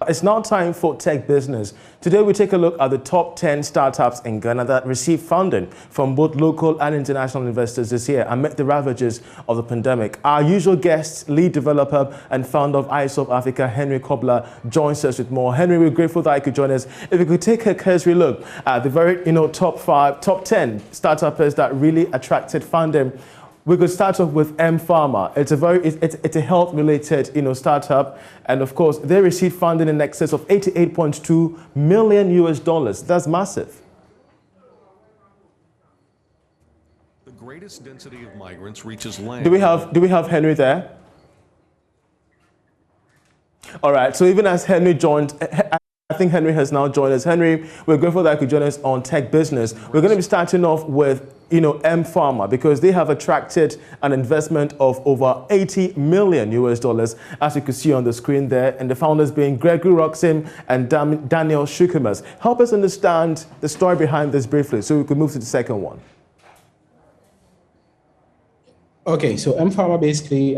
It's now time for Tech Business. Today we take a look at the top 10 startups in Ghana that received funding from both local and international investors this year amid the ravages of the pandemic. Our usual guest, lead developer and founder of ISOP Africa, Henry Kobler, joins us with more. Henry, we're grateful that you could join us. If we could take a cursory look at the very top 10 startups that really attracted funding. We could start off with Pharma. It's a health-related startup, and of course they received funding in excess of $88.2 million. That's massive. The greatest density of migrants reaches land. Do we have Henry there? All right. So even as Henry joined, I think Henry has now joined us. Henry, we're grateful that you could join us on Tech Business. We're going to be starting off with Pharma, because they have attracted an investment of over $80 million, as you can see on the screen there, and the founders being Gregory Roxim and Daniel Shukumas. Help us understand the story behind this briefly, so we could move to the second one. Okay, so Pharma basically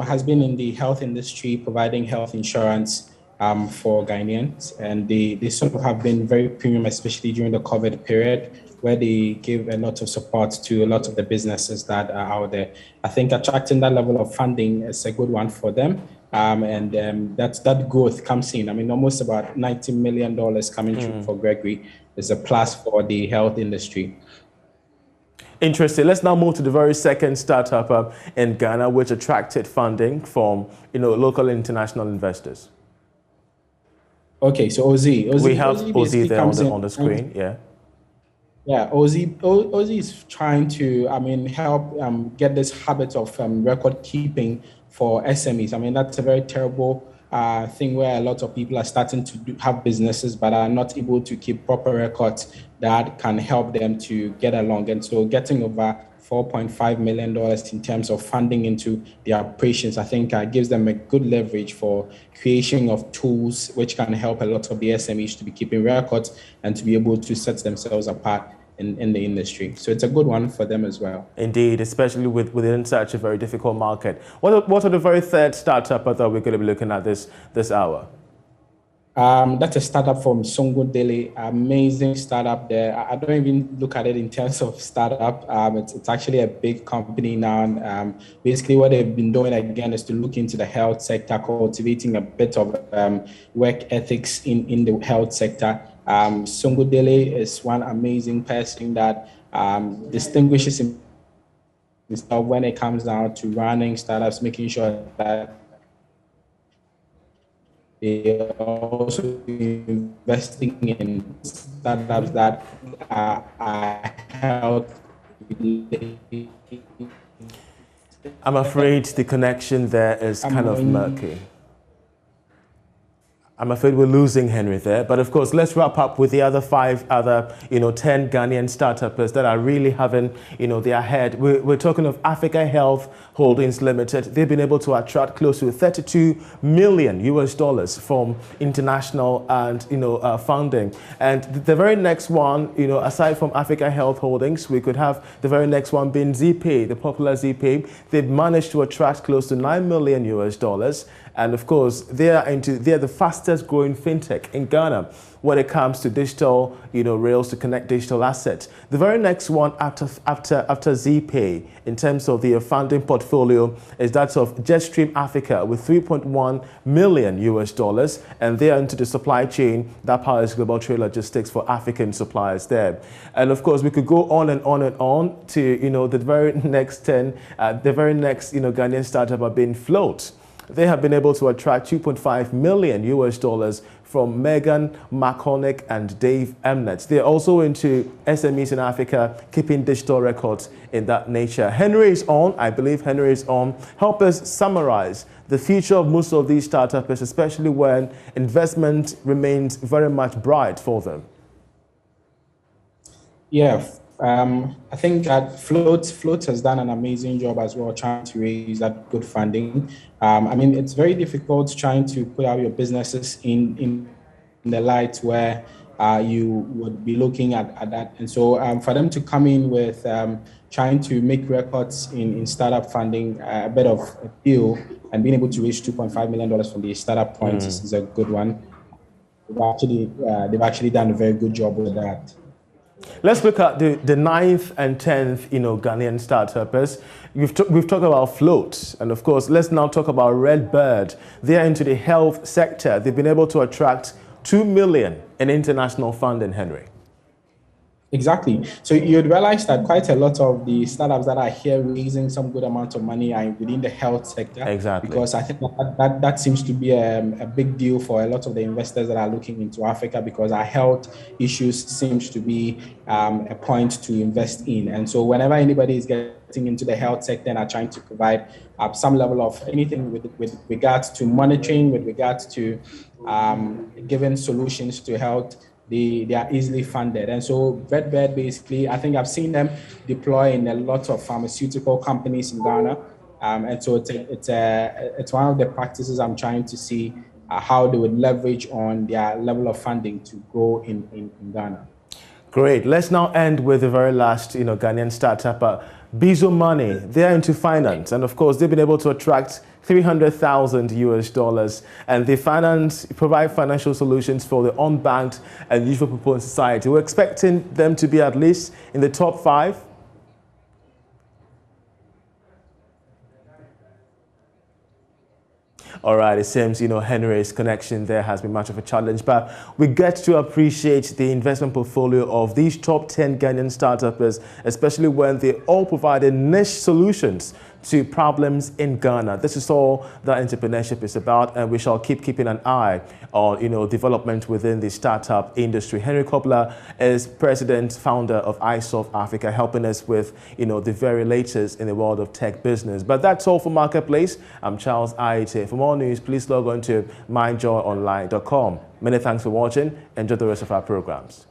has been in the health industry, providing health insurance for Ghanaians, and they sort of have been very premium, especially during the COVID period, where they give a lot of support to a lot of the businesses that are out there. I think attracting that level of funding is a good one for them. That growth comes in. I mean, almost about $90 million coming through for Gregory is a plus for the health industry. Interesting. Let's now move to the very second startup in Ghana, which attracted funding from local and international investors. Okay, so OZ. We have OZ there on the screen, yeah. Yeah, OZ is trying to, help get this habit of record keeping for SMEs. I mean, that's a very terrible thing where a lot of people are starting to have businesses but are not able to keep proper records that can help them to get along. And so getting over $4.5 million in terms of funding into their operations, I think gives them a good leverage for creation of tools which can help a lot of the SMEs to be keeping records and to be able to set themselves apart in the industry. So it's a good one for them as well. Indeed, especially within such a very difficult market. What are the very third startup that we're going to be looking at this hour? That's a startup from Songo Dele, amazing startup there. I don't even look at it in terms of startup. It's actually a big company now. Basically, what they've been doing again is to look into the health sector, cultivating a bit of work ethics in the health sector. Songo Dele is one amazing person that distinguishes himself when it comes down to running startups, making sure that they are also investing in startups that are health. I'm afraid the connection there is kind of murky. I'm afraid we're losing Henry there, but of course, let's wrap up with the other 10 Ghanaian startups that are really having, their head. We're talking of Africa Health Holdings Limited. They've been able to attract close to $32 million from international and, funding. And the very next one, aside from Africa Health Holdings, we could have the very next one being ZPay, the popular ZPay. They've managed to attract close to $9 million. And of course, they're the fastest growing fintech in Ghana when it comes to digital, rails to connect digital assets. The very next one after ZPay in terms of the funding portfolio is that of Jetstream Africa with $3.1 million, and they are into the supply chain that powers global trade logistics for African suppliers there. And of course, we could go on and on and on to the very next Ghanaian startup are being Float. They have been able to attract $2.5 million from Megan McCormick and Dave Emnett. They're also into SMEs in Africa, keeping digital records in that nature. Henry is on. I believe Henry is on. Help us summarize the future of most of these startups, especially when investment remains very much bright for them. Yeah. I think that Float has done an amazing job as well, trying to raise that good funding. It's very difficult trying to put out your businesses in the light where you would be looking at that. And so for them to come in with trying to make records in startup funding, a bit of a deal, and being able to reach $2.5 million from the startup points is a good one. they've actually done a very good job with that. Let's look at the 9th and 10th, Ghanaian startups. We've talked about Float, and of course, let's now talk about Redbird. They're into the health sector. They've been able to attract 2 million in international funding, Henry. Exactly. So you'd realize that quite a lot of the startups that are here raising some good amount of money are within the health sector. Exactly. Because I think that seems to be a big deal for a lot of the investors that are looking into Africa, because our health issues seems to be a point to invest in. And so whenever anybody is getting into the health sector and are trying to provide some level of anything with regards to monitoring, with regards to giving solutions to health, they are easily funded. And so Redbird, basically, I think I've seen them deploy in a lot of pharmaceutical companies in Ghana. And so it's one of the practices I'm trying to see how they would leverage on their level of funding to grow in Ghana. Great. Let's now end with the very last, Ghanaian startup, Bison Money. They're into finance, and of course, they've been able to attract $300,000, and they provide financial solutions for the unbanked and usual people in society. We're expecting them to be at least in the top 5. All right, it seems, Henry's connection there has been much of a challenge, but we get to appreciate the investment portfolio of these top 10 Ghanaian startups, especially when they all provided niche solutions to problems in Ghana. This is all that entrepreneurship is about, and we shall keeping an eye on, development within the startup industry. Henry Kobler is president, founder of iSolve Africa, helping us with, the very latest in the world of tech business. But that's all for Marketplace. I'm Charles Aite. For more news, please log on to myjoyonline.com. Many thanks for watching. Enjoy the rest of our programs.